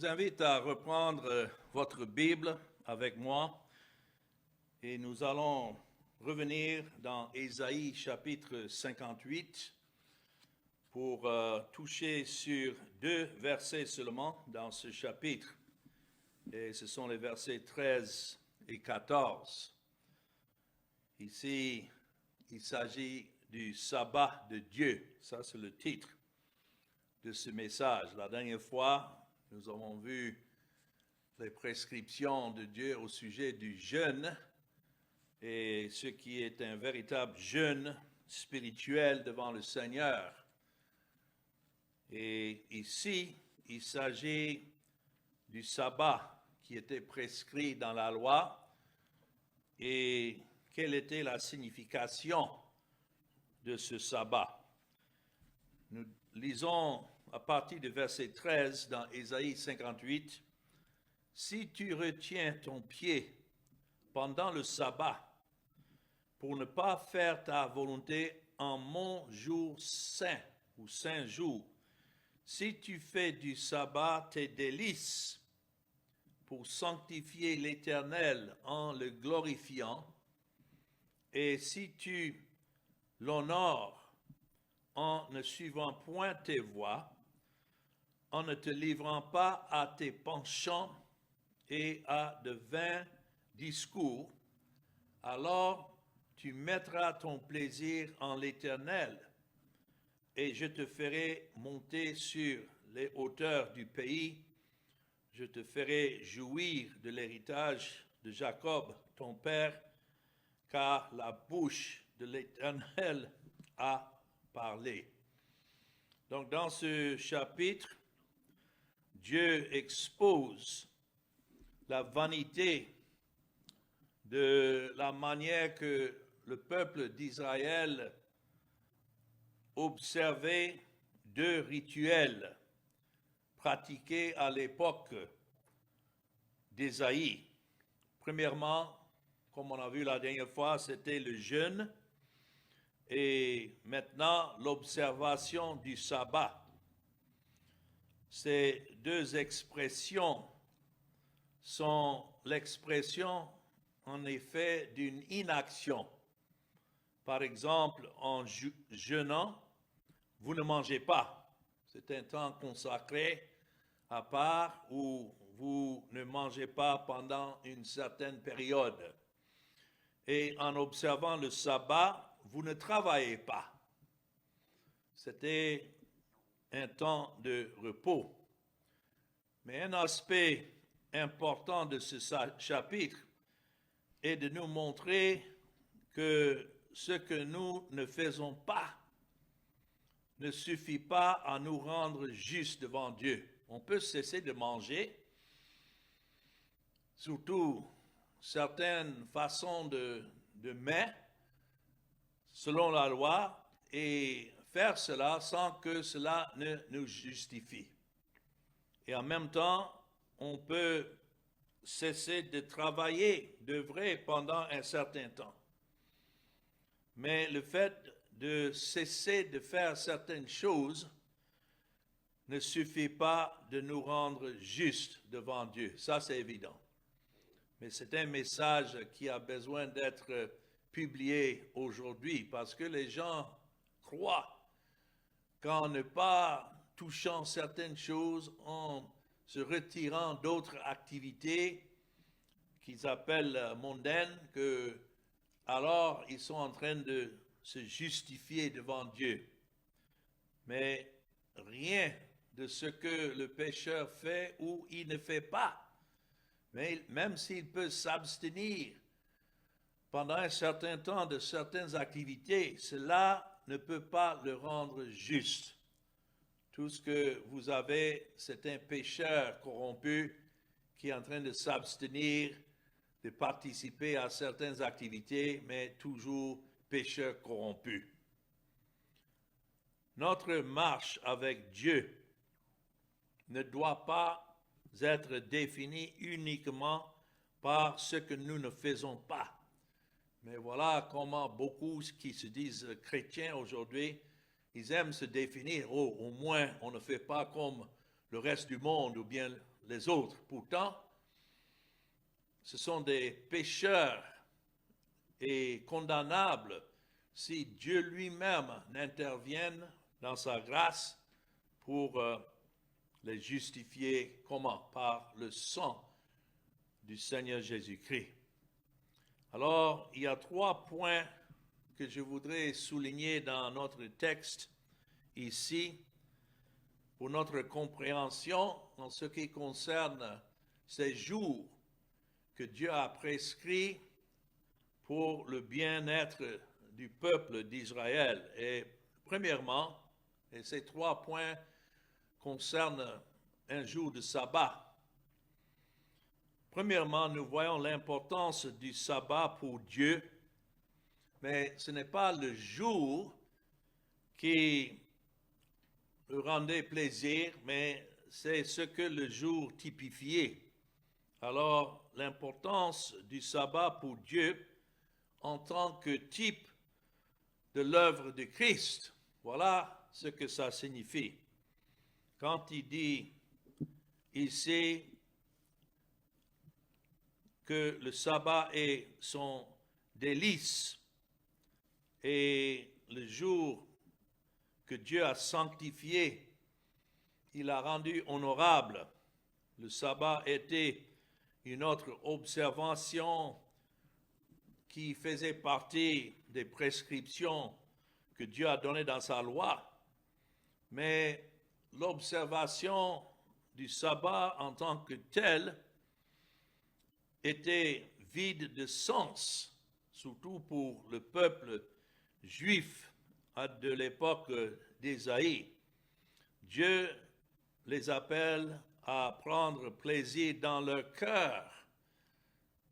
vous invite à reprendre votre Bible avec moi et nous allons revenir dans Ésaïe chapitre 58 pour toucher sur 2 versets seulement dans ce chapitre. Et ce sont les versets 13 et 14. Ici, il s'agit du sabbat de Dieu. Ça, c'est le titre de ce message. La dernière fois, nous avons vu les prescriptions de Dieu au sujet du jeûne et ce qui est un véritable jeûne spirituel devant le Seigneur. Et ici, il s'agit du sabbat qui était prescrit dans la loi et quelle était la signification de ce sabbat. Nous lisons à partir du verset 13 dans Ésaïe 58, « Si tu retiens ton pied pendant le sabbat pour ne pas faire ta volonté en mon jour saint ou saint jour, si tu fais du sabbat tes délices pour sanctifier l'Éternel en le glorifiant, et si tu l'honores en ne suivant point tes voies, en ne te livrant pas à tes penchants et à de vains discours, alors tu mettras ton plaisir en l'Éternel, et je te ferai monter sur les hauteurs du pays, je te ferai jouir de l'héritage de Jacob, ton père, car la bouche de l'Éternel a parlé. » Donc dans ce chapitre, Dieu expose la vanité de la manière que le peuple d'Israël observait 2 rituels pratiqués à l'époque d'Ésaïe. Premièrement, comme on a vu la dernière fois, c'était le jeûne et maintenant l'observation du sabbat. Ces 2 expressions sont l'expression en effet d'une inaction. Par exemple, en jeûnant, vous ne mangez pas. C'est un temps consacré à part où vous ne mangez pas pendant une certaine période. Et en observant le sabbat, vous ne travaillez pas. C'était un temps de repos. Mais un aspect important de ce chapitre est de nous montrer que ce que nous ne faisons pas ne suffit pas à nous rendre justes devant Dieu. On peut cesser de manger, surtout certaines façons de mets, selon la loi, et faire cela sans que cela ne nous justifie. Et en même temps, on peut cesser de travailler, d'œuvrer pendant un certain temps. Mais le fait de cesser de faire certaines choses ne suffit pas de nous rendre justes devant Dieu. Ça, c'est évident. Mais c'est un message qui a besoin d'être publié aujourd'hui parce que les gens croient qu'en ne pas touchant certaines choses, en se retirant d'autres activités qu'ils appellent mondaines, que alors ils sont en train de se justifier devant Dieu. Mais rien de ce que le pécheur fait ou il ne fait pas, mais même s'il peut s'abstenir pendant un certain temps de certaines activités, cela ne peut pas le rendre juste. Tout ce que vous avez, c'est un pécheur corrompu qui est en train de s'abstenir de participer à certaines activités, mais toujours pécheur corrompu. Notre marche avec Dieu ne doit pas être définie uniquement par ce que nous ne faisons pas. Mais voilà comment beaucoup qui se disent chrétiens aujourd'hui, ils aiment se définir, oh, au moins on ne fait pas comme le reste du monde ou bien les autres. Pourtant, ce sont des pécheurs et condamnables si Dieu lui-même n'intervienne dans sa grâce pour les justifier. Comment? Par le sang du Seigneur Jésus-Christ. Alors, il y a 3 points que je voudrais souligner dans notre texte ici pour notre compréhension en ce qui concerne ces jours que Dieu a prescrits pour le bien-être du peuple d'Israël. Et premièrement, et ces 3 points concernent un jour de sabbat. Premièrement, nous voyons l'importance du sabbat pour Dieu, mais ce n'est pas le jour qui rendait plaisir, mais c'est ce que le jour typifiait. Alors, l'importance du sabbat pour Dieu en tant que type de l'œuvre de Christ, voilà ce que ça signifie. Quand il dit ici que le sabbat est son délice et le jour que Dieu a sanctifié, il a rendu honorable. Le sabbat était une autre observation qui faisait partie des prescriptions que Dieu a données dans sa loi. Mais l'observation du sabbat en tant que tel était vide de sens, surtout pour le peuple juif de l'époque d'Ésaïe. Dieu les appelle à prendre plaisir dans leur cœur,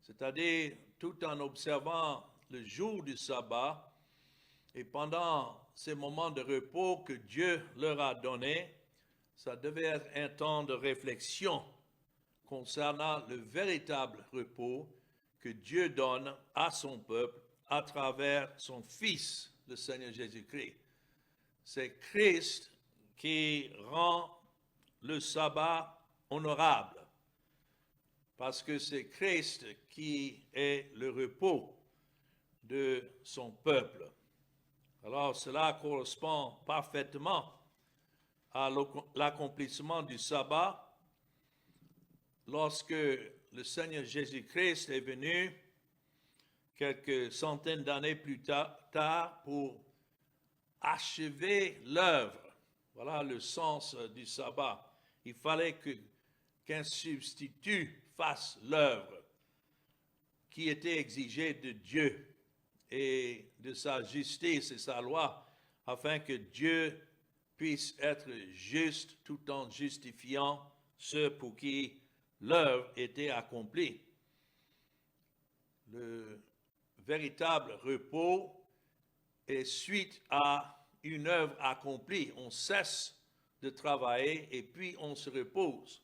c'est-à-dire tout en observant le jour du sabbat et pendant ces moments de repos que Dieu leur a donnés, ça devait être un temps de réflexion concernant le véritable repos que Dieu donne à son peuple à travers son Fils, le Seigneur Jésus-Christ. C'est Christ qui rend le sabbat honorable, parce que c'est Christ qui est le repos de son peuple. Alors cela correspond parfaitement à l'accomplissement du sabbat lorsque le Seigneur Jésus-Christ est venu quelques centaines d'années plus tard pour achever l'œuvre. Voilà le sens du sabbat. Il fallait qu'un substitut fasse l'œuvre qui était exigée de Dieu et de sa justice et sa loi, afin que Dieu puisse être juste tout en justifiant ceux pour qui l'œuvre était accomplie. Le véritable repos est suite à une œuvre accomplie. On cesse de travailler et puis on se repose.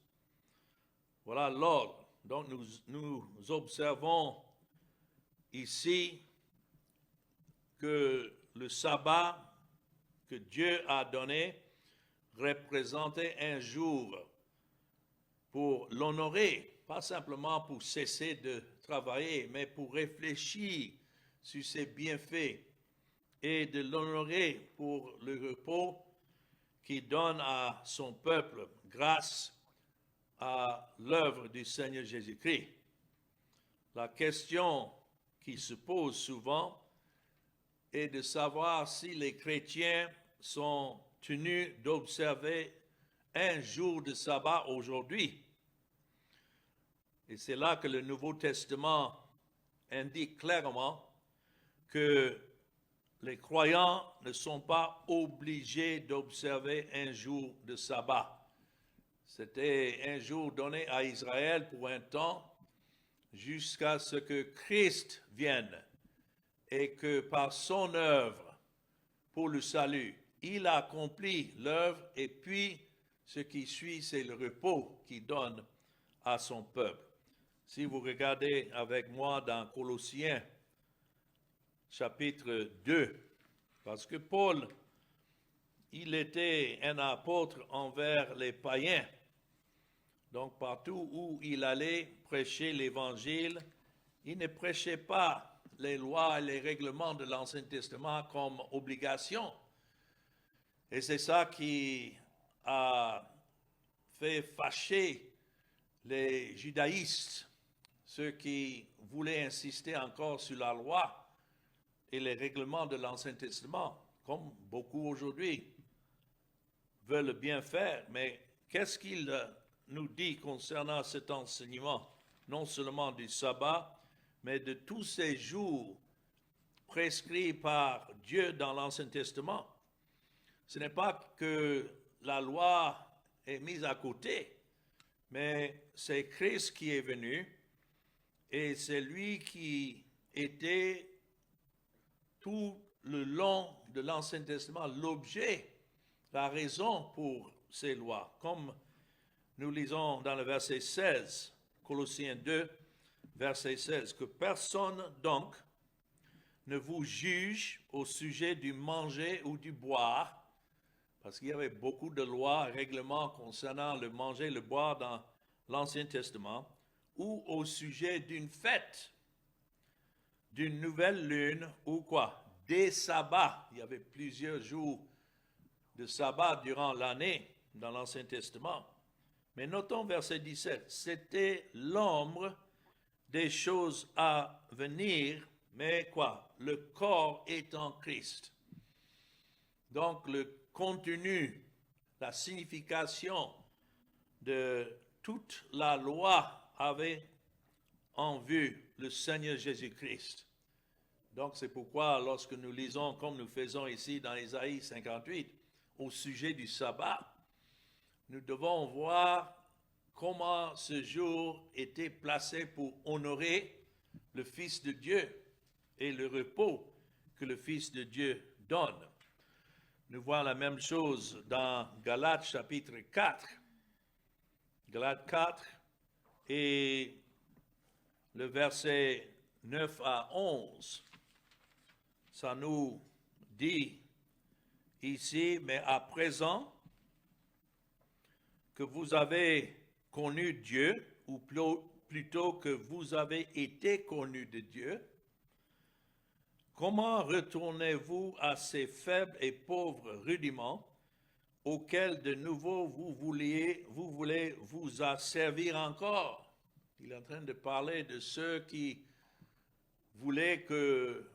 Voilà l'ordre. Donc nous observons ici que le sabbat que Dieu a donné représentait un jour pour l'honorer, pas simplement pour cesser de travailler, mais pour réfléchir sur ses bienfaits et de l'honorer pour le repos qu'il donne à son peuple grâce à l'œuvre du Seigneur Jésus-Christ. La question qui se pose souvent est de savoir si les chrétiens sont tenus d'observer un jour de sabbat aujourd'hui. Et c'est là que le Nouveau Testament indique clairement que les croyants ne sont pas obligés d'observer un jour de sabbat. C'était un jour donné à Israël pour un temps jusqu'à ce que Christ vienne et que par son œuvre pour le salut, il a accompli l'œuvre et puis ce qui suit, c'est le repos qu'il donne à son peuple. Si vous regardez avec moi dans Colossiens, chapitre 2, parce que Paul, il était un apôtre envers les païens. Donc partout où il allait prêcher l'Évangile, il ne prêchait pas les lois et les règlements de l'Ancien Testament comme obligation. Et c'est ça qui a fait fâcher les judaïstes, ceux qui voulaient insister encore sur la loi et les règlements de l'Ancien Testament, comme beaucoup aujourd'hui veulent bien faire. Mais qu'est-ce qu'il nous dit concernant cet enseignement, non seulement du sabbat, mais de tous ces jours prescrits par Dieu dans l'Ancien Testament? Ce n'est pas que la loi est mise à côté, mais c'est Christ qui est venu et c'est lui qui était tout le long de l'Ancien Testament l'objet, la raison pour ces lois. Comme nous lisons dans le verset 16, Colossiens 2, verset 16, que personne donc ne vous juge au sujet du manger ou du boire, parce qu'il y avait beaucoup de lois, règlements concernant le manger et le boire dans l'Ancien Testament, ou au sujet d'une fête, d'une nouvelle lune, ou quoi? Des sabbats. Il y avait plusieurs jours de sabbat durant l'année dans l'Ancien Testament. Mais notons verset 17, c'était l'ombre des choses à venir, mais quoi? Le corps est en Christ. Donc le contenu, la signification de toute la loi avait en vue le Seigneur Jésus-Christ. Donc c'est pourquoi lorsque nous lisons, comme nous faisons ici dans Ésaïe 58, au sujet du sabbat, nous devons voir comment ce jour était placé pour honorer le Fils de Dieu et le repos que le Fils de Dieu donne. Nous voyons la même chose dans Galates chapitre 4. Galates 4 et le verset 9 à 11. Ça nous dit ici, mais à présent que vous avez connu Dieu, ou plutôt que vous avez été connus de Dieu, comment retournez-vous à ces faibles et pauvres rudiments auxquels de nouveau vous voulez vous asservir encore? Il est en train de parler de ceux qui voulaient que,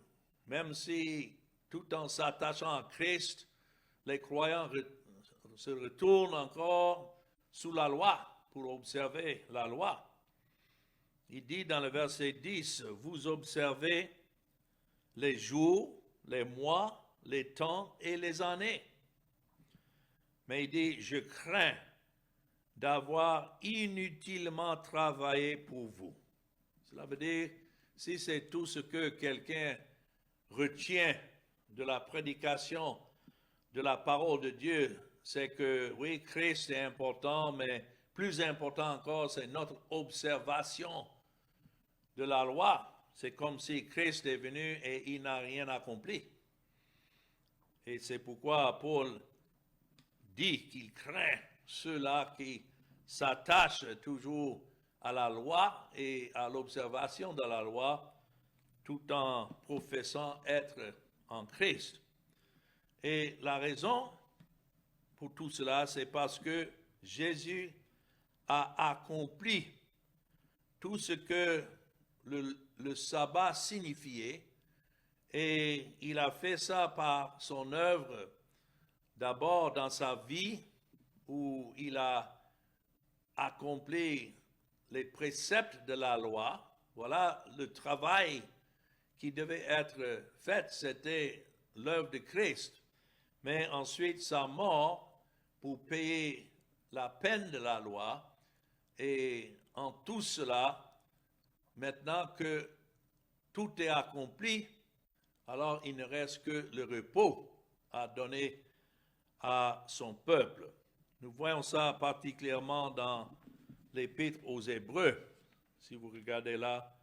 même si tout en s'attachant à Christ, les croyants se retournent encore sous la loi pour observer la loi. Il dit dans le verset 10, vous observez les jours, les mois, les temps et les années. Mais il dit, je crains d'avoir inutilement travaillé pour vous. Cela veut dire, si c'est tout ce que quelqu'un retient de la prédication de la parole de Dieu, c'est que oui, Christ est important, mais plus important encore, c'est notre observation de la loi. C'est comme si Christ est venu et il n'a rien accompli. Et c'est pourquoi Paul dit qu'il craint ceux-là qui s'attachent toujours à la loi et à l'observation de la loi, tout en professant être en Christ. Et la raison pour tout cela, c'est parce que Jésus a accompli tout ce que le sabbat signifiait, et il a fait ça par son œuvre, d'abord dans sa vie, où il a accompli les préceptes de la loi. Voilà le travail qui devait être fait, c'était l'œuvre de Christ. Mais ensuite, sa mort pour payer la peine de la loi, et en tout cela, maintenant que tout est accompli, alors il ne reste que le repos à donner à son peuple. Nous voyons ça particulièrement dans l'Épître aux Hébreux. Si vous regardez là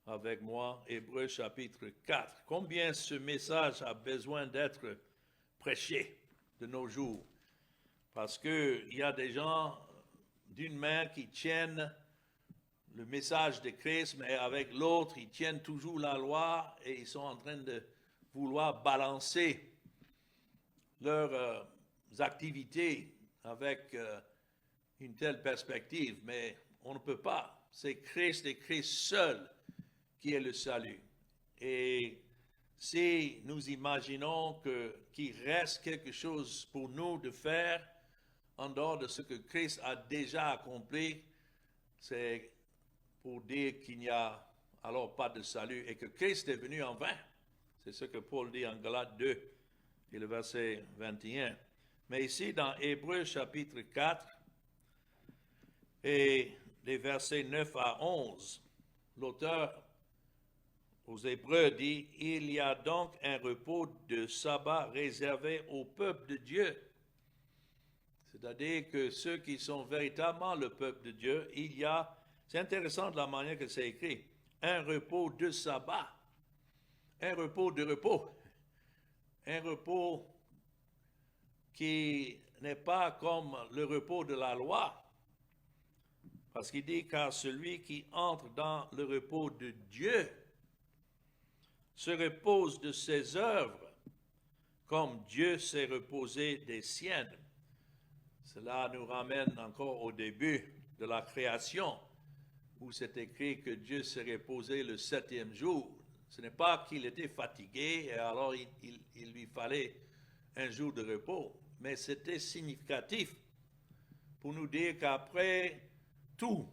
avec moi, Hébreux chapitre 4. Combien ce message a besoin d'être prêché de nos jours? Parce qu'il y a des gens d'une main qui tiennent le message de Christ, mais avec l'autre, ils tiennent toujours la loi et ils sont en train de vouloir balancer leurs activités avec une telle perspective, mais on ne peut pas. C'est Christ et Christ seul qui est le salut. Et si nous imaginons qu'il reste quelque chose pour nous de faire en dehors de ce que Christ a déjà accompli, c'est pour dire qu'il n'y a alors pas de salut et que Christ est venu en vain. C'est ce que Paul dit en Galates 2 et le verset 21. Mais ici, dans Hébreux chapitre 4 et les versets 9 à 11, l'auteur aux Hébreux dit, « Il y a donc un repos de sabbat réservé au peuple de Dieu. » C'est-à-dire que ceux qui sont véritablement le peuple de Dieu, il y a, c'est intéressant de la manière que c'est écrit, un repos de sabbat, un repos de repos, un repos qui n'est pas comme le repos de la loi, parce qu'il dit, car celui qui entre dans le repos de Dieu se repose de ses œuvres, comme Dieu s'est reposé des siennes. Cela nous ramène encore au début de la création, où c'est écrit que Dieu s'est reposé le 7e jour. Ce n'est pas qu'il était fatigué et alors il lui fallait un jour de repos, mais c'était significatif pour nous dire qu'après tout,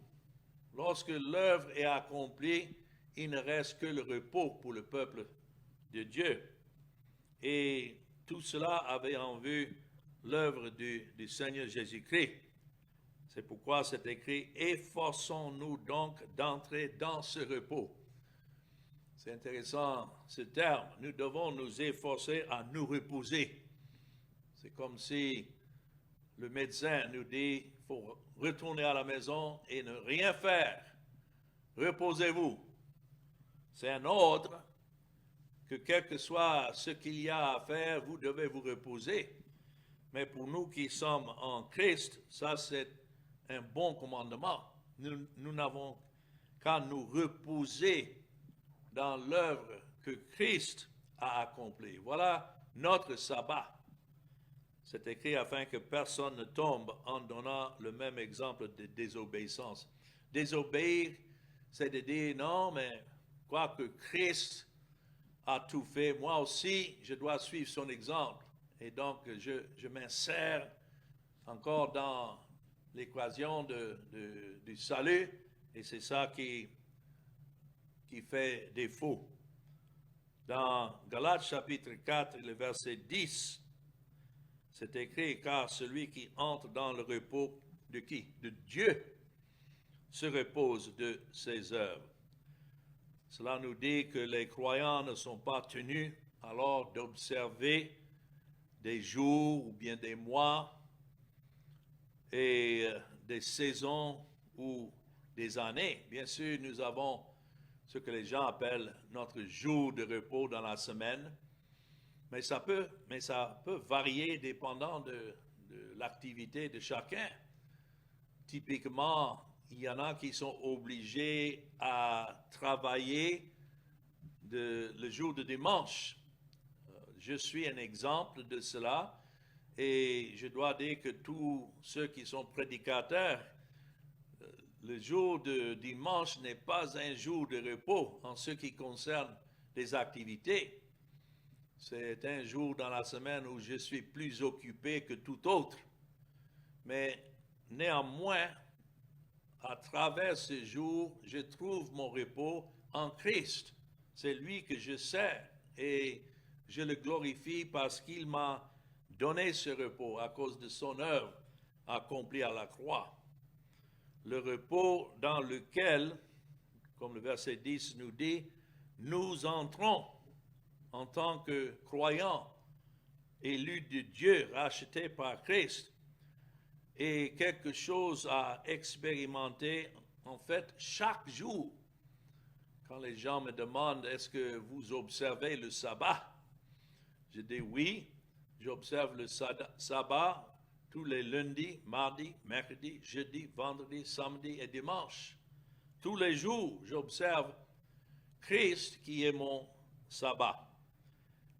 lorsque l'œuvre est accomplie, il ne reste que le repos pour le peuple de Dieu. Et tout cela avait en vue l'œuvre du Seigneur Jésus-Christ. C'est pourquoi c'est écrit « Efforçons-nous donc d'entrer dans ce repos ». C'est intéressant ce terme. Nous devons nous efforcer à nous reposer. C'est comme si le médecin nous dit « Il faut retourner à la maison et ne rien faire. Reposez-vous ». C'est un ordre que quel que soit ce qu'il y a à faire, vous devez vous reposer. Mais pour nous qui sommes en Christ, ça c'est un bon commandement. Nous n'avons qu'à nous reposer dans l'œuvre que Christ a accomplie. Voilà notre sabbat. C'est écrit afin que personne ne tombe en donnant le même exemple de désobéissance. Désobéir, c'est de dire non, mais quoi que Christ a tout fait, moi aussi, je dois suivre son exemple. Et donc, je m'insère encore dans l'équation du salut, et c'est ça qui fait défaut. Dans Galates chapitre 4, le verset 10, c'est écrit, car celui qui entre dans le repos de qui? De Dieu, se repose de ses œuvres. Cela nous dit que les croyants ne sont pas tenus alors d'observer des jours ou bien des mois et des saisons ou des années. Bien sûr, nous avons ce que les gens appellent notre jour de repos dans la semaine, mais ça peut varier dépendant de l'activité de chacun. Typiquement, il y en a qui sont obligés à travailler le jour de dimanche. Je suis un exemple de cela et je dois dire que tous ceux qui sont prédicateurs, le jour de dimanche n'est pas un jour de repos en ce qui concerne les activités. C'est un jour dans la semaine où je suis plus occupé que tout autre. Mais néanmoins, à travers ce jour, je trouve mon repos en Christ. C'est lui que je sers et je le glorifie parce qu'il m'a donné ce repos à cause de son œuvre accomplie à la croix. Le repos dans lequel, comme le verset 10 nous dit, nous entrons en tant que croyants, élus de Dieu, rachetés par Christ, et quelque chose à expérimenter, en fait, chaque jour. Quand les gens me demandent, est-ce que vous observez le sabbat? Je dis oui, j'observe le sabbat tous les lundis, mardis, mercredis, jeudi, vendredi, samedi et dimanche. Tous les jours, j'observe Christ qui est mon sabbat.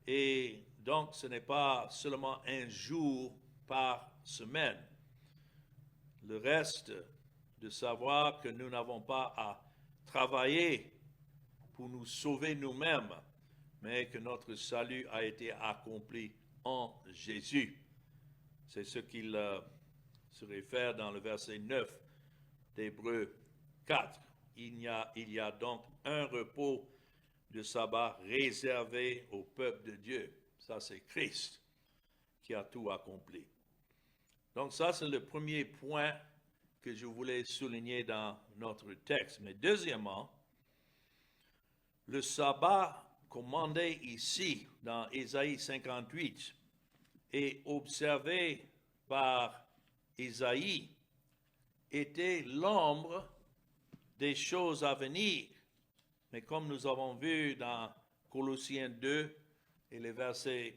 Et donc, ce n'est pas seulement un jour par semaine. Le reste, de savoir que nous n'avons pas à travailler pour nous sauver nous-mêmes, mais que notre salut a été accompli en Jésus. C'est ce qu'il se réfère dans le verset 9 d'Hébreux 4. Il y a donc un repos de sabbat réservé au peuple de Dieu. Ça, c'est Christ qui a tout accompli. Donc ça, c'est le premier point que je voulais souligner dans notre texte. Mais deuxièmement, le sabbat commandé ici dans Ésaïe 58 et observé par Ésaïe était l'ombre des choses à venir. Mais comme nous avons vu dans Colossiens 2 et les versets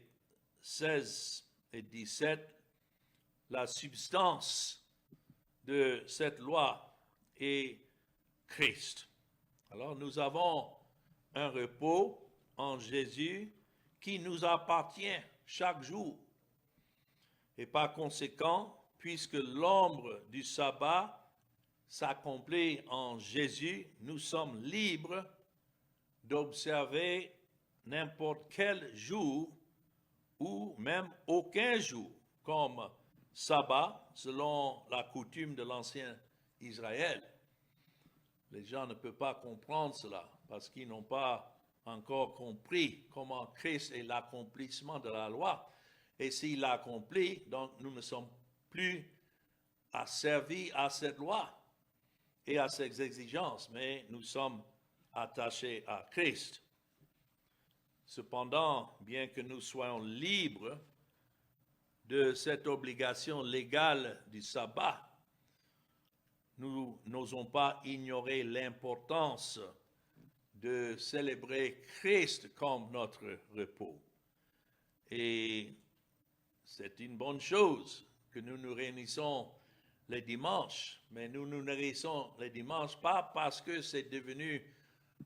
16 et 17, la substance de cette loi est Christ. Alors nous avons un repos en Jésus qui nous appartient chaque jour. Et par conséquent, puisque l'ombre du sabbat s'accomplit en Jésus, nous sommes libres d'observer n'importe quel jour ou même aucun jour comme sabbat selon la coutume de l'ancien Israël. Les gens ne peuvent pas comprendre cela parce qu'ils n'ont pas encore compris comment Christ est l'accomplissement de la loi. Et s'il l'accomplit, donc nous ne sommes plus asservis à cette loi et à ses exigences, mais nous sommes attachés à Christ. Cependant, bien que nous soyons libres de cette obligation légale du sabbat, nous n'osons pas ignorer l'importance de célébrer Christ comme notre repos. Et c'est une bonne chose que nous nous réunissons les dimanches, mais nous nous réunissons les dimanches pas parce que c'est devenu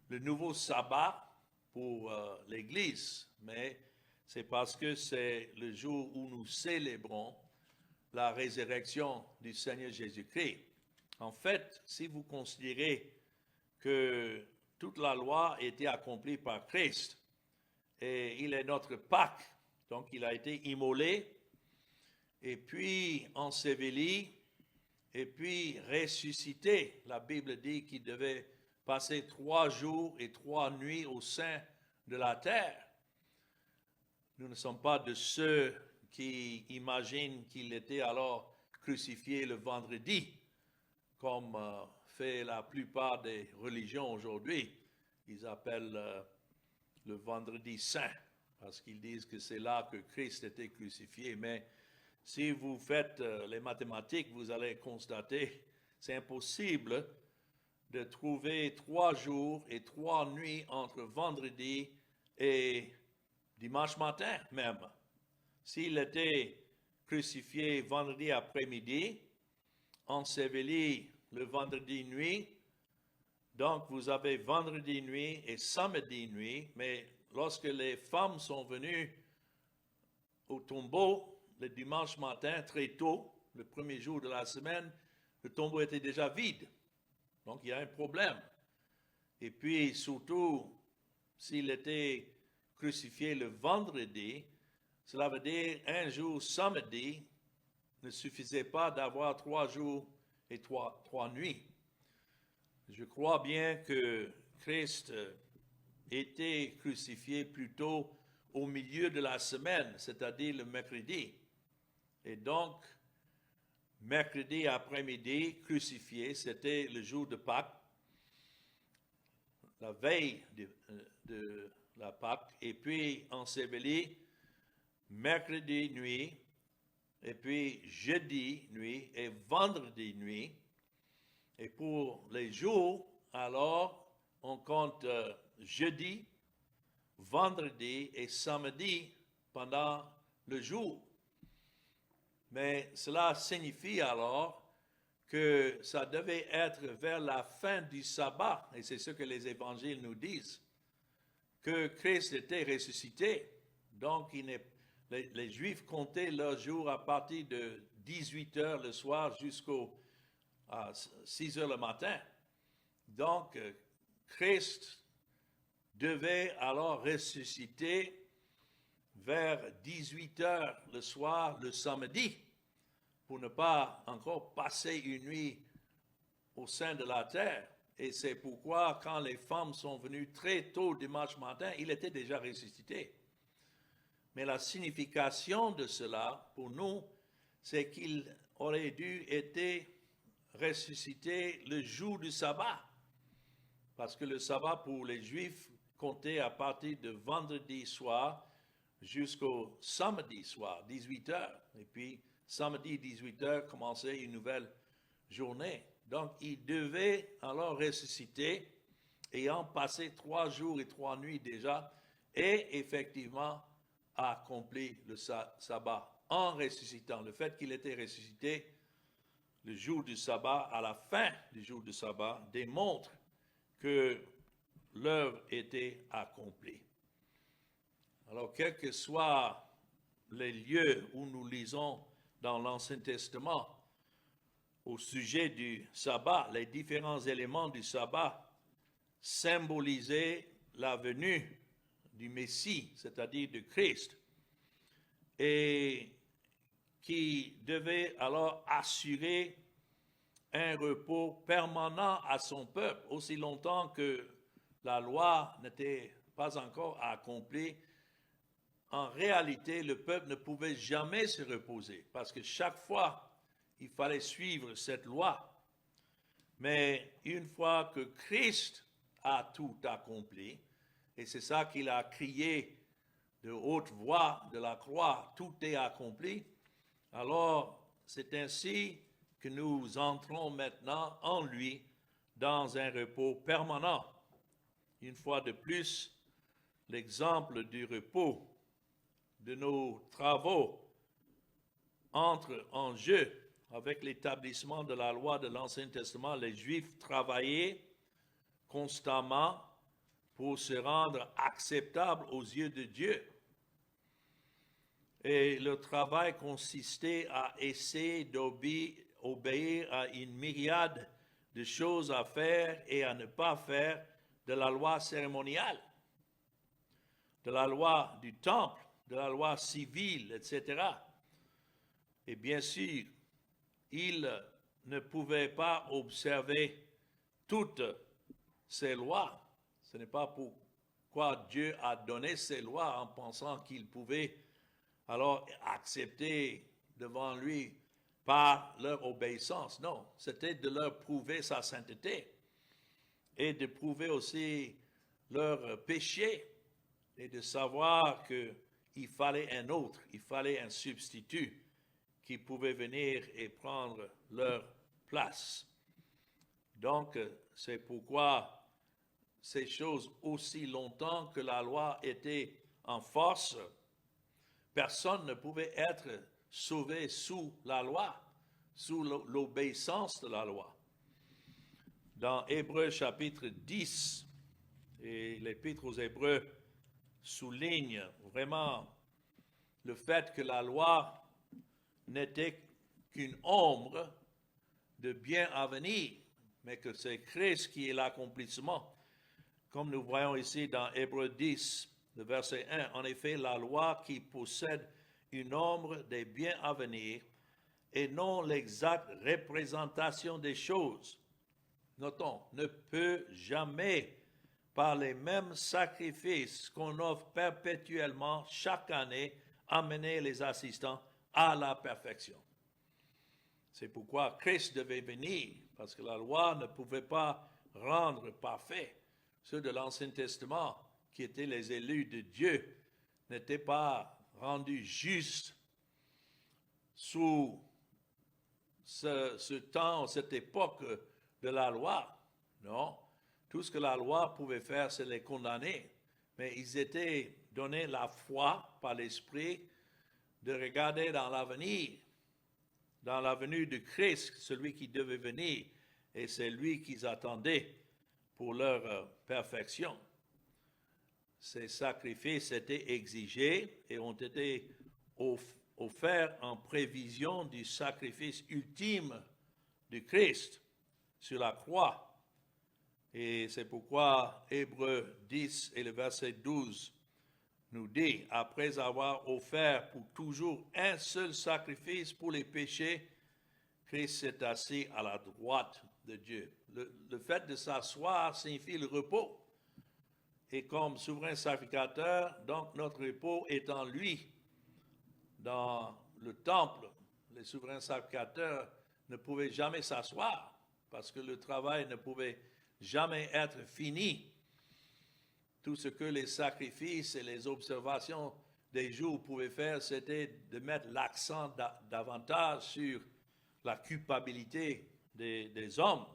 le nouveau sabbat pour l'Église, mais c'est parce que c'est le jour où nous célébrons la résurrection du Seigneur Jésus-Christ. En fait, si vous considérez que toute la loi a été accomplie par Christ et il est notre Pâque, donc il a été immolé et puis enseveli et puis ressuscité. La Bible dit qu'il devait passer 3 jours et 3 nuits au sein de la terre. Nous ne sommes pas de ceux qui imaginent qu'il était alors crucifié le vendredi, comme fait la plupart des religions aujourd'hui. Ils appellent le vendredi saint, parce qu'ils disent que c'est là que Christ était crucifié. Mais si vous faites les mathématiques, vous allez constater c'est impossible de trouver 3 jours et 3 nuits entre vendredi et dimanche matin même. S'il était crucifié vendredi après-midi, enseveli le vendredi nuit, donc vous avez vendredi nuit et samedi nuit, mais lorsque les femmes sont venues au tombeau le dimanche matin très tôt, le premier jour de la semaine, le tombeau était déjà vide. Donc il y a un problème. Et puis surtout, s'il était crucifié le vendredi, cela veut dire un jour samedi ne suffisait pas d'avoir 3 jours et 3 nuits. Je crois bien que Christ était crucifié plutôt au milieu de la semaine, c'est-à-dire le mercredi. Et donc, mercredi après-midi, crucifié, c'était le jour de Pâques, la veille de la Pâques, et puis enseveli mercredi nuit, et puis jeudi nuit et vendredi nuit. Et pour les jours, alors, on compte jeudi, vendredi et samedi pendant le jour. Mais cela signifie alors que ça devait être vers la fin du sabbat, et c'est ce que les évangiles nous disent, que Christ était ressuscité. Donc, les Juifs comptaient leurs jours à partir de 18 heures le soir jusqu'à 6 heures le matin. Donc, Christ devait alors ressusciter vers 18 heures le soir, le samedi, pour ne pas encore passer une nuit au sein de la terre. Et c'est pourquoi, quand les femmes sont venues très tôt dimanche matin, il était déjà ressuscité. Mais la signification de cela, pour nous, c'est qu'il aurait dû être ressuscité le jour du sabbat. Parce que le sabbat pour les Juifs comptait à partir de vendredi soir jusqu'au samedi soir, 18 heures. Et puis, samedi, 18 heures, commençait une nouvelle journée. Donc, il devait alors ressusciter, ayant passé 3 jours et 3 nuits déjà, et effectivement accompli le sabbat en ressuscitant. Le fait qu'il était ressuscité le jour du sabbat, à la fin du jour du sabbat, démontre que l'œuvre était accomplie. Alors, quels que soient les lieux où nous lisons dans l'Ancien Testament au sujet du sabbat, les différents éléments du sabbat symbolisaient la venue du Messie, c'est-à-dire de Christ, et qui devait alors assurer un repos permanent à son peuple, aussi longtemps que la loi n'était pas encore accomplie. En réalité, le peuple ne pouvait jamais se reposer, parce que chaque fois, il fallait suivre cette loi. Mais une fois que Christ a tout accompli, et c'est ça qu'il a crié de haute voix de la croix, tout est accompli, alors c'est ainsi que nous entrons maintenant en lui dans un repos permanent. Une fois de plus, l'exemple du repos de nos travaux entre en jeu avec l'établissement de la loi de l'Ancien Testament. Les Juifs travaillaient constamment pour se rendre acceptables aux yeux de Dieu. Et le travail consistait à essayer d'obéir à une myriade de choses à faire et à ne pas faire de la loi cérémoniale, de la loi du temple, de la loi civile, etc. Et bien sûr, ils ne pouvaient pas observer toutes ces lois. Ce n'est pas pourquoi Dieu a donné ces lois en pensant qu'ils pouvaient alors accepter devant lui par leur obéissance. Non, c'était de leur prouver sa sainteté et de prouver aussi leur péché et de savoir qu'il fallait un autre, il fallait un substitut qui pouvait venir et prendre leur place. Donc, c'est pourquoi ces choses, aussi longtemps que la loi était en force, personne ne pouvait être sauvé sous la loi, sous l'obéissance de la loi. Dans Hébreux chapitre 10, et l'Épître aux Hébreux souligne vraiment le fait que la loi n'était qu'une ombre de bien à venir, mais que c'est Christ qui est l'accomplissement. Comme nous voyons ici dans Hébreux 10, le verset 1, en effet, la loi qui possède une ombre des biens à venir et non l'exacte représentation des choses, notons, ne peut jamais, par les mêmes sacrifices qu'on offre perpétuellement chaque année, amener les assistants à la perfection. C'est pourquoi Christ devait venir, parce que la loi ne pouvait pas rendre parfait. Ceux de l'Ancien Testament, qui étaient les élus de Dieu, n'étaient pas rendus justes sous ce temps, cette époque de la loi. Non, tout ce que la loi pouvait faire, c'est les condamner. Mais ils étaient donnés la foi par l'Esprit de regarder dans l'avenir dans la venue de Christ, celui qui devait venir, et c'est lui qu'ils attendaient pour leur perfection. Ces sacrifices étaient exigés et ont été offerts en prévision du sacrifice ultime de Christ sur la croix. Et c'est pourquoi Hébreux 10 et le verset 12 nous dit, après avoir offert pour toujours un seul sacrifice pour les péchés, Christ s'est assis à la droite de Dieu. Le fait de s'asseoir signifie le repos. Et comme souverain sacrificateur, donc notre repos est en lui. Dans le temple, les souverains sacrificateurs ne pouvaient jamais s'asseoir parce que le travail ne pouvait jamais être fini. Tout ce que les sacrifices et les observations des jours pouvaient faire, c'était de mettre l'accent davantage sur la culpabilité des hommes.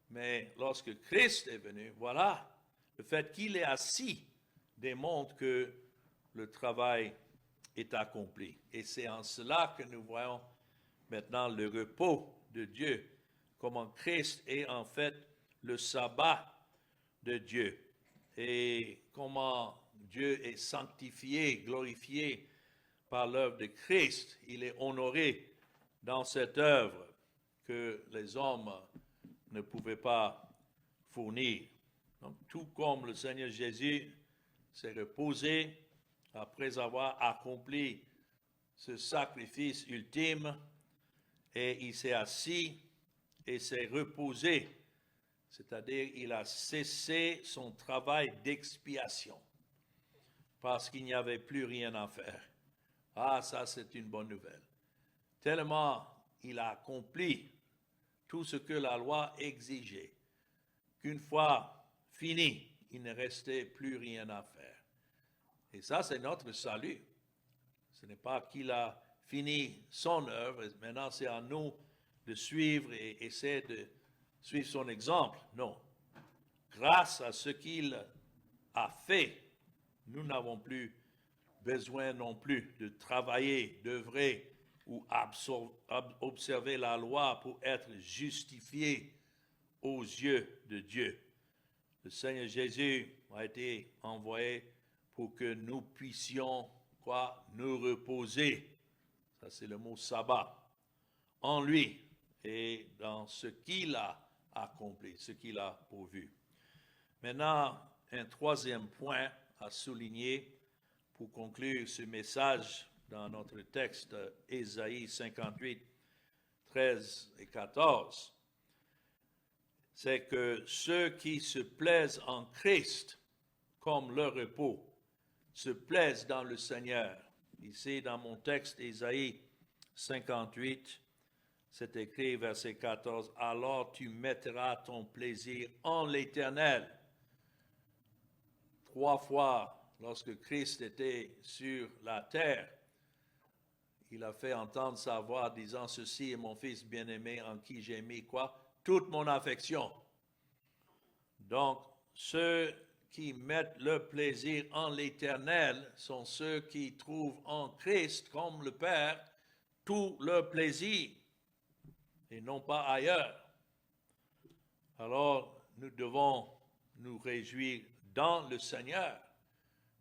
Mais lorsque Christ est venu, voilà, le fait qu'il est assis démontre que le travail est accompli. Et c'est en cela que nous voyons maintenant le repos de Dieu, comment Christ est en fait le sabbat de Dieu et comment Dieu est sanctifié, glorifié par l'œuvre de Christ. Il est honoré dans cette œuvre que les hommes ne pouvaient pas fournir. Donc, tout comme le Seigneur Jésus s'est reposé après avoir accompli ce sacrifice ultime, et il s'est assis et s'est reposé, c'est-à-dire il a cessé son travail d'expiation parce qu'il n'y avait plus rien à faire. Ah, ça c'est une bonne nouvelle. Tellement il a accompli tout ce que la loi exigeait, qu'une fois fini, il ne restait plus rien à faire. Et ça, c'est notre salut. Ce n'est pas qu'il a fini son œuvre, maintenant c'est à nous de suivre et essayer de suivre son exemple. Non. Grâce à ce qu'il a fait, nous n'avons plus besoin non plus de travailler, d'œuvrer ou observer la loi pour être justifié aux yeux de Dieu. Le Seigneur Jésus a été envoyé pour que nous puissions nous reposer. Ça, c'est le mot sabbat. En lui et dans ce qu'il a accompli, ce qu'il a pourvu. Maintenant, un troisième point à souligner pour conclure ce message dans notre texte, Ésaïe 58, 13 et 14, c'est que ceux qui se plaisent en Christ comme leur repos, se plaisent dans le Seigneur. Ici, dans mon texte, Ésaïe 58, c'est écrit, verset 14, « Alors tu mettras ton plaisir en l'Éternel. » 3 fois, lorsque Christ était sur la terre, il a fait entendre sa voix disant, « Ceci est mon Fils bien-aimé en qui j'ai mis quoi? Toute mon affection. » Donc, ceux qui mettent leur plaisir en l'Éternel sont ceux qui trouvent en Christ, comme le Père, tout leur plaisir, et non pas ailleurs. Alors, nous devons nous réjouir dans le Seigneur.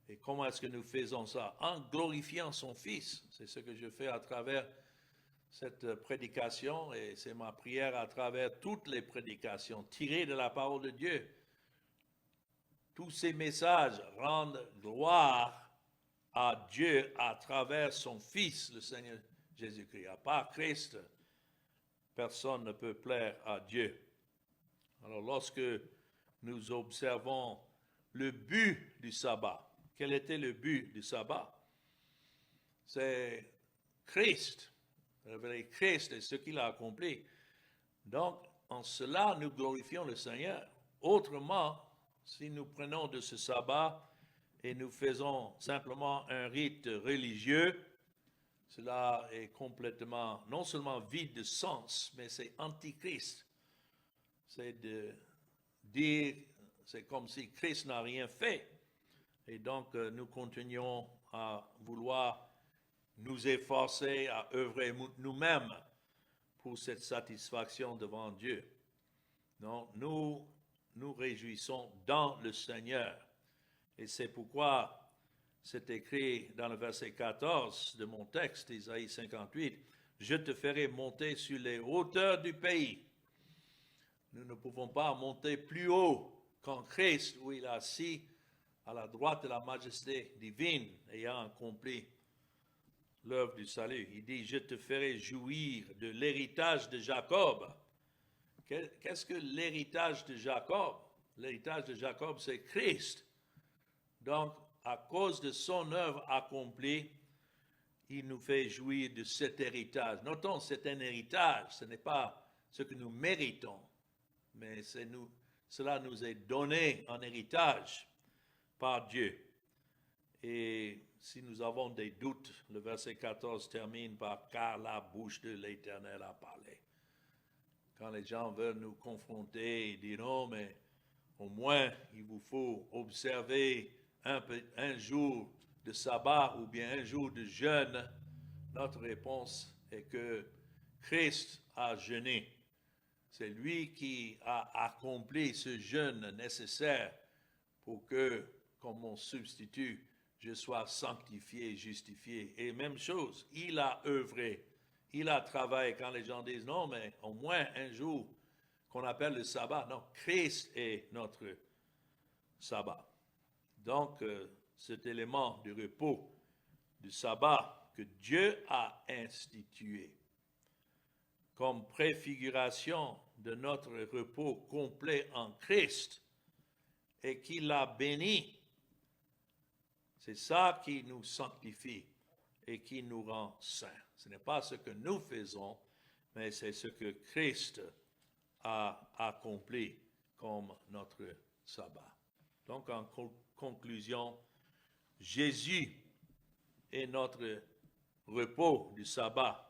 Et comment est-ce que nous faisons ça? En glorifiant son Fils. C'est ce que je fais à travers cette prédication, et c'est ma prière à travers toutes les prédications tirées de la parole de Dieu. Tous ces messages rendent gloire à Dieu à travers son Fils, le Seigneur Jésus-Christ. À part Christ, personne ne peut plaire à Dieu. Alors, lorsque nous observons le but du sabbat, quel était le but du sabbat? C'est Christ, révéler Christ et ce qu'il a accompli. Donc, en cela, nous glorifions le Seigneur. Autrement, si nous prenons de ce sabbat et nous faisons simplement un rite religieux, cela est complètement, non seulement vide de sens, mais c'est antichrist. C'est de dire, c'est comme si Christ n'a rien fait. Et donc, nous continuons à vouloir nous efforcer à œuvrer nous-mêmes pour cette satisfaction devant Dieu. Non, nous réjouissons dans le Seigneur. Et c'est pourquoi c'est écrit dans le verset 14 de mon texte, Isaïe 58, « Je te ferai monter sur les hauteurs du pays. » Nous ne pouvons pas monter plus haut qu'en Christ, où il est assis à la droite de la majesté divine, ayant accompli l'œuvre du salut. Il dit, « Je te ferai jouir de l'héritage de Jacob. » Qu'est-ce que l'héritage de Jacob? L'héritage de Jacob, c'est Christ. Donc, à cause de son œuvre accomplie, il nous fait jouir de cet héritage. Notons, c'est un héritage, ce n'est pas ce que nous méritons, mais cela nous est donné en héritage par Dieu. Et si nous avons des doutes, le verset 14 termine par « Car la bouche de l'Éternel a parlé ». Quand les gens veulent nous confronter et dire « Non, mais au moins il vous faut observer un jour de sabbat ou bien un jour de jeûne », notre réponse est que Christ a jeûné. C'est lui qui a accompli ce jeûne nécessaire pour que, comme mon substitut, je sois sanctifié, justifié. Et même chose, il a œuvré, il a travaillé. Quand les gens disent non, mais au moins un jour qu'on appelle le sabbat. Non, Christ est notre sabbat. Donc, cet élément de repos du sabbat que Dieu a institué comme préfiguration de notre repos complet en Christ et qu'il a béni, c'est ça qui nous sanctifie et qui nous rend saints. Ce n'est pas ce que nous faisons, mais c'est ce que Christ a accompli comme notre sabbat. Donc, en conclusion, Jésus est notre repos du sabbat,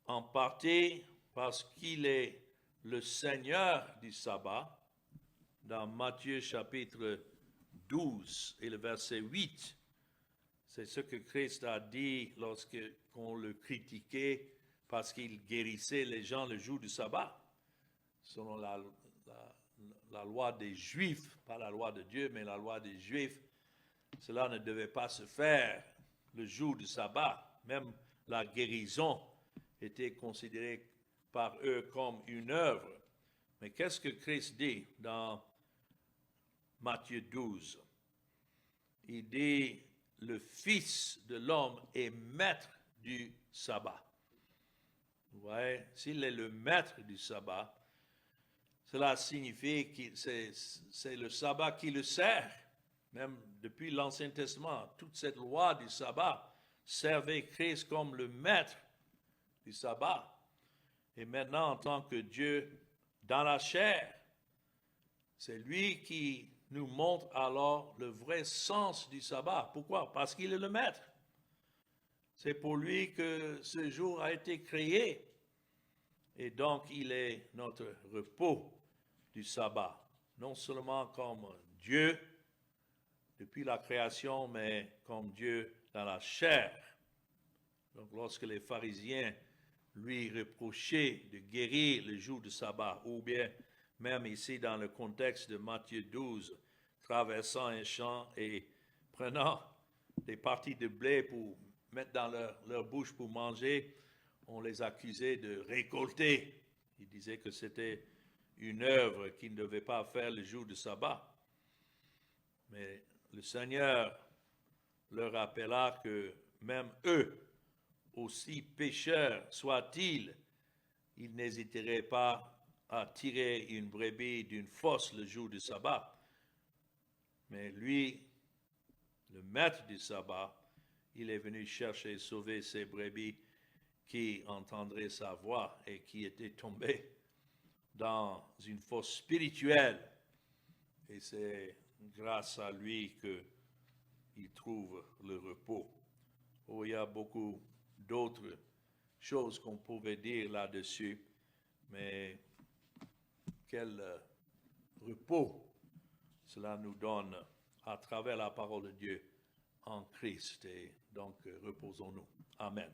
en partie parce qu'il est le Seigneur du sabbat. Dans Matthieu chapitre 12 et le verset 8, c'est ce que Christ a dit lorsqu'on le critiquait parce qu'il guérissait les gens le jour du sabbat. Selon la loi des Juifs, pas la loi de Dieu, mais la loi des Juifs, cela ne devait pas se faire le jour du sabbat. Même la guérison était considérée par eux comme une œuvre. Mais qu'est-ce que Christ dit dans Matthieu 12? Il dit, le Fils de l'homme est maître du sabbat. Vous voyez, s'il est le maître du sabbat, cela signifie que c'est le sabbat qui le sert. Même depuis l'Ancien Testament, toute cette loi du sabbat servait Christ comme le maître du sabbat. Et maintenant, en tant que Dieu dans la chair, c'est lui qui nous montre alors le vrai sens du sabbat. Pourquoi? Parce qu'il est le maître. C'est pour lui que ce jour a été créé. Et donc, il est notre repos du sabbat. Non seulement comme Dieu depuis la création, mais comme Dieu dans la chair. Donc, lorsque les pharisiens lui reprochaient de guérir le jour du sabbat, ou bien même ici dans le contexte de Matthieu 12, traversant un champ et prenant des parties de blé pour mettre dans leur bouche pour manger, on les accusait de récolter. Ils disaient que c'était une œuvre qu'ils ne devaient pas faire le jour du sabbat. Mais le Seigneur leur rappela que même eux, aussi pécheurs soient-ils, ils n'hésiteraient pas à tirer une brebis d'une fosse le jour du sabbat. Mais lui, le maître du sabbat, il est venu chercher et sauver ces brebis qui entendraient sa voix et qui étaient tombés dans une fosse spirituelle. Et c'est grâce à lui qu'il trouve le repos. Oh, il y a beaucoup d'autres choses qu'on pouvait dire là-dessus, mais quel repos cela nous donne à travers la parole de Dieu en Christ. Et donc, reposons-nous. Amen.